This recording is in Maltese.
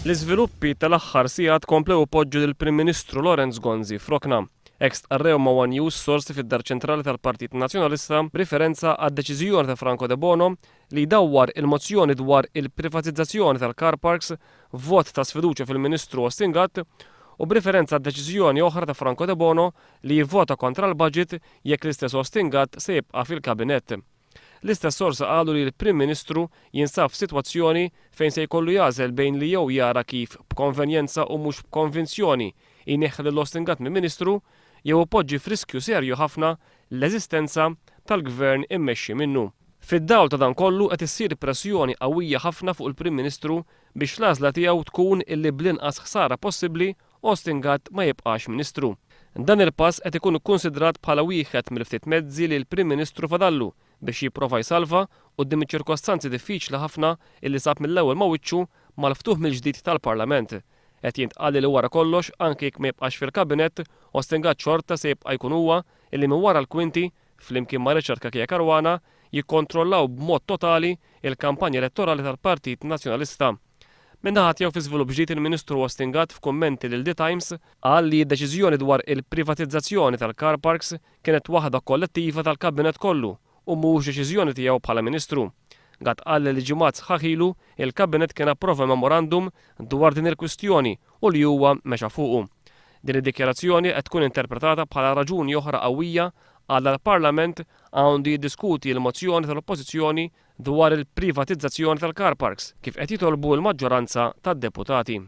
L-iżviluppi tal-aħħar sigħat komplew poġġu lill-Prim Ministru Lorenz Gonzi f'Rokna. Ex arrew ma' One News sorsi fid-dar ċentrali tal-Partit Nazzjonalista b'riferenza għad-deċiżjoni ta' Franco De Bono li jdawwar il-mozzjoni dwar il-privatizzazzjoni tal-car parks vot ta' sfiduċja fil-Ministru Austin Gatt u b'riferenza għad-deċiżjoni oħra ta' Franco De Bono li jivvota kontra l-budget jekk l-istess Austin Gatt se jibqa' fil-kabinett. L-istess sorsa qalu li l-Prim Ministru jinsab f'sitwazzjoni fejn se jkollu jażel bejn li jew jara kif b'konvenjenza u mhux b'konvinzjoni jneħħel l-Austin Gatt mill-Ministru jew ipoġġi f'riskju serju ħafna l-eżistenza tal-Gvern immexxi minnu. Fid-dawl ta' dan kollu qed issir pressjoni qawwija ħafna fuq il-Prim Ministru biex l-għażla tiegħu tkun illi bl-inqas ħsara possibbli Austin Gatt ma jibqax Ministru. Dan il-pass qed ikun ikkunsidrat bħala wieħed mill-ftit mezzi li l-Prim Ministru fadallu biex jipprova jsalva quddiem iċ-ċirkostanzi diffiċli ħafna illi sab mill-ewwel ma' wiċċu mal-ftuħ mill-ġdid tal-Parlament. Qed jintqal li wara kollox anke jekk ma jibqax fil-kabinett, Austin Gatt xorta se jibqa' jkun huwa illi minn wara l-kwinti flimkien ma' Richard Kakija Caruana jikkontrollaw b'mod totali il-kampanja elettorali tal-Partit Nazzjonalista. Minnaħat jew fi żvilupp ġdid il-Ministru Austin Gatt f'kummenti lil The Times qal li d-deċiżjoni dwar il-privatizzazzjoni tal-car parks kienet waħda kollettiva tal-Kabinett kollu u mhux deċiżjoni tiegħu bħala Ministru. Gatt qal li ġimgħat sħaħ ilu il-Kabinett kien approva memorandum dwar din il-kwistjoni u li huwa mexa fuqu. Din id-dikjarazzjoni qed tkun interpretata bħala raġuni oħra qawwija għal l-Parlament għandu jiddiskuti l-mozzjoni tal-Oppożizzjoni dwar il-privatizzazzjoni tal-car parks kif qed jitolbu l-maġġoranza tad-deputati.